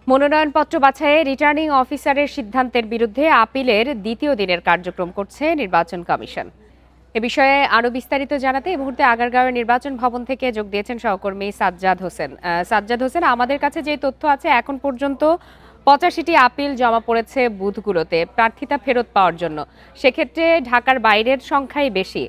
মনোনয়নপত্র বাছাইয়ে রিটার্নিং অফিসারের সিদ্ধান্তের বিরুদ্ধে আপিলের দ্বিতীয় দিনের কার্যক্রম করছে নির্বাচন কমিশন। এ বিষয়ে আরো বিস্তারিত জানাতে এই মুহূর্তে আগারগাঁওয়ের নির্বাচন ভবন থেকে যোগ দিয়েছেন সহকর্মী সাজ্জাদ হোসেন। আমাদের কাছে যে তথ্য আছে, এখন পর্যন্ত 85টি আপিল জমা পড়েছে বুথগুলোতে প্রার্থিতা ফেরত পাওয়ার জন্য। সেক্ষেত্রে ঢাকার বাইরের সংখ্যাই বেশি।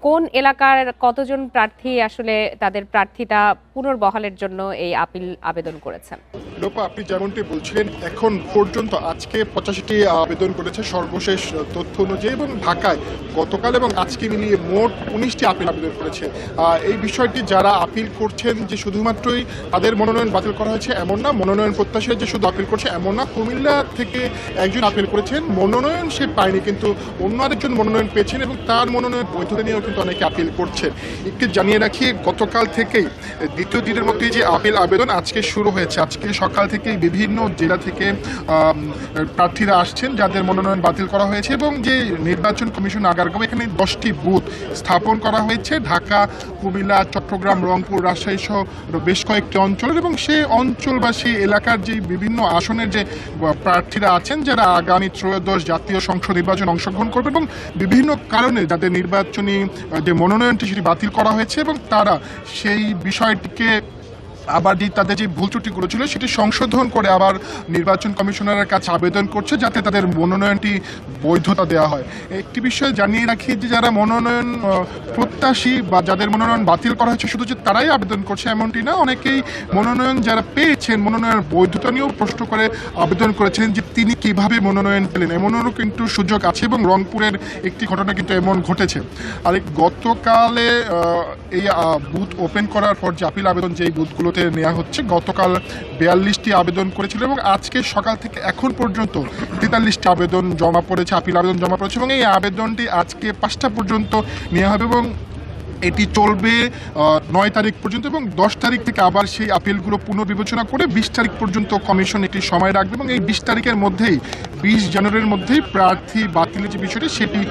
কোন এলাকার কতজন প্রার্থী আসলে তাদের প্রার্থিতা পুনর্বহালের জন্য এই আপিল আবেদন করেছেন? লোপা, আপনি যেমনটি বলছিলেন, এখন পর্যন্ত আজকে 85টি আবেদন করেছে সর্বশেষ তথ্য অনুযায়ী, এবং ঢাকায় গতকাল এবং আজকে মিলিয়ে মোট 19টি আপিল আবেদন করেছে। এই বিষয়টি যারা আপিল করছেন যে শুধুমাত্রই তাদের মনোনয়ন বাতিল করা হয়েছে এমন না, মনোনয়ন প্রত্যাশীরা যে শুধু আপিল করছে এমন না। কুমিল্লা থেকে একজন আপিল করেছেন, মনোনয়ন সে পায়নি, কিন্তু অন্য আরেকজন মনোনয়ন পেয়েছেন এবং তার মনোনয়ন বৈধতা নিয়েও কিন্তু অনেকে আপিল করছেন। একটু জানিয়ে রাখি, গতকাল থেকেই দ্বিতীয় দিনের মধ্যে যে আপিল আবেদন আজকে শুরু হয়েছে। আজকে সকাল থেকেই বিভিন্ন জেলা থেকে প্রার্থীরা আসছেন যাদের মনোনয়ন বাতিল করা হয়েছে, এবং যে নির্বাচন কমিশন আগারগাঁও এখানে 10টি বুথ স্থাপন করা হয়েছে ঢাকা, কুমিল্লা, চট্টগ্রাম, রংপুর, রাজশাহী সহ বেশ কয়েকটি অঞ্চলের, এবং সেই অঞ্চল বা সেই এলাকার যে বিভিন্ন আসনের যে প্রার্থীরা আছেন যারা আগামী ত্রয়োদশ জাতীয় সংসদ নির্বাচন অংশগ্রহণ করবে এবং বিভিন্ন কারণে যাদের নির্বাচনী যে মনোনয়নটি সেটি বাতিল করা হয়েছে, এবং তারা সেই বিষয়টিকে আবার তাদের যে ভুল ত্রুটিগুলো ছিল সেটি সংশোধন করে আবার নির্বাচন কমিশনারের কাছে আবেদন করছে যাতে তাদের মনোনয়নটি বৈধতা দেওয়া হয়। একটি বিষয় জানিয়ে রাখি যে যারা মনোনয়ন প্রত্যাশী বা যাদের মনোনয়ন বাতিল করা হয়েছে শুধু যে তারাই আবেদন করছে এমনটি না, অনেকেই মনোনয়ন যারা পেয়েছেন মনোনয়নের বৈধতা নিয়েও প্রশ্ন করে আবেদন করেছেন যে তিনি কিভাবে মনোনয়ন পেলেন, এমনও কিন্তু সুযোগ আছে, এবং রংপুরের একটি ঘটনা কিন্তু এমন ঘটেছে। আর গতকালে এই বুথ ওপেন করার পর যে আপিল আবেদন যে বুথগুলো নেওয়া হচ্ছে, গতকাল 42টি আবেদন করেছিল এবং আজকে সকাল থেকে এখন পর্যন্ত 43টি আবেদন জমা পড়েছে, আপিল আবেদন জমা পড়েছে, এবং এই আবেদনটি আজকে 5টা পর্যন্ত নেওয়া হবে এবং এটি চলবে 9 তারিখ পর্যন্ত, এবং 10 তারিখ থেকে আবার সেই আপিলগুলো পুনর্বিবেচনা করে 20 তারিখ পর্যন্ত কমিশন একটি সময় রাখবে, এবং এই 20 তারিখের মধ্যেই 20 জানুয়ারির মধ্যেই প্রার্থী বাতিলের যে বিষয়টি সেটি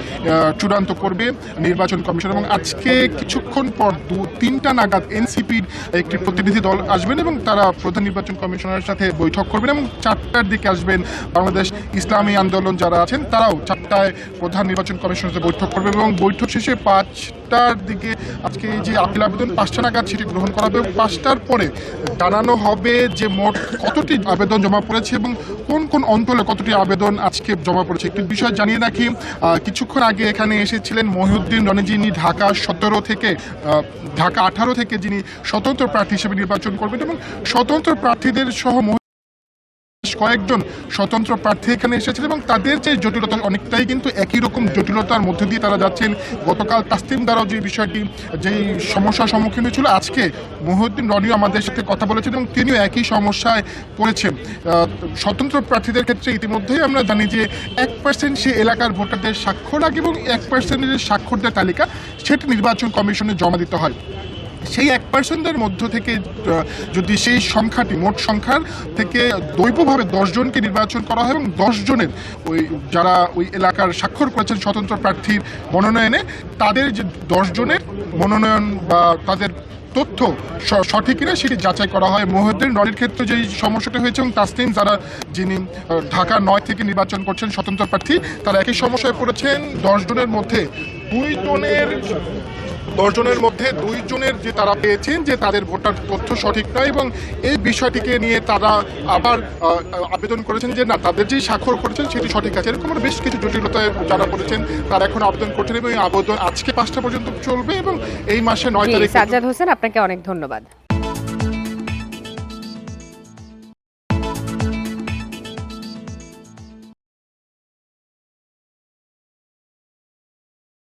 চূড়ান্ত করবে নির্বাচন কমিশন। এবং আজকে কিছুক্ষণ পর 2-3টা নাগাদ এনসিপির একটি প্রতিনিধি দল আসবেন এবং তারা প্রধান নির্বাচন কমিশনারের সাথে বৈঠক করবেন, এবং 4টার দিকে আসবেন বাংলাদেশ ইসলামী আন্দোলন যারা আছেন তারাও 4টায় প্রধান নির্বাচন কমিশনের সাথে বৈঠক করবে, এবং বৈঠক শেষে 5টার দিকে আজকে যে আপিল আবেদন 5টা নাগাদ সেটি গ্রহণ করা হবে। 5টার পরে জানানো হবে যে মোট কতটি আবেদন জমা পড়েছে এবং কোন কোন অঞ্চলে কতটি আবেদন আজকে জমা পড়েছে। একটি বিষয় জানিয়ে রাখি, কিছুক্ষণ আগে এখানে এসেছিলেন মহিউদ্দিন রনি, যিনি ঢাকা 18 থেকে যিনি স্বতন্ত্র প্রার্থী হিসেবে নির্বাচন করবেন, এবং স্বতন্ত্র প্রার্থীদের সহ কয়েকজন স্বতন্ত্র প্রার্থী এখানে এসেছেন এবং তাদের যে জটিলতা অনেকটাই কিন্তু একই রকম জটিলতার মধ্যে দিয়ে তারা যাচ্ছেন। গতকাল তাসলিম দ্বারাও যে বিষয়টি যেই সমস্যার সম্মুখীন হয়েছিল, আজকে মহিউদ্দিন রনিও আমাদের সাথে কথা বলেছেন এবং তিনিও একই সমস্যায় পড়েছেন। স্বতন্ত্র প্রার্থীদের ক্ষেত্রে ইতিমধ্যেই আমরা জানি যে 1% সে এলাকার ভোটারদের স্বাক্ষর লাগে, এবং 1%-এর স্বাক্ষরদের তালিকা সেটি নির্বাচন কমিশনে জমা দিতে হয়। সেই 1%-এর মধ্য থেকে যদি সেই সংখ্যাটি মোট সংখ্যার থেকে দৈবভাবে 10 জনকে নির্বাচন করা হয়, এবং 10 জনের ওই যারা ওই এলাকার স্বাক্ষর করেছেন স্বতন্ত্র প্রার্থীর মনোনয়নে, তাদের যে 10 জনের মনোনয়ন বা তাদের তথ্য সঠিক কিনা সেটি যাচাই করা হয়। মহিউদ্দিন রনির ক্ষেত্রে যেই সমস্যাটা হয়েছে, এবং তাসলিম যারা যিনি ঢাকা 9 থেকে নির্বাচন করছেন স্বতন্ত্র প্রার্থী, তারা একই সমস্যায় পড়েছেন। 10 জনের মধ্যে 2 জনের যে তারা পেয়েছেন যে তাদের ভোটার তথ্য সঠিক নয়, এবং এই বিষয়টিকে নিয়ে তারা আবার আবেদন করেছেন যে না, তাদের যে স্বাক্ষর করেছেন সেটি সঠিক আছে। এরকম বেশ কিছু জটিলতায় যারা পড়েছেন তারা এখন আবেদন করছেন, এবং এই আবেদন আজকে 5টা পর্যন্ত চলবে এবং এই মাসে 9 তারিখ। সাজ্জাদ হোসেন, আপনাকে অনেক ধন্যবাদ।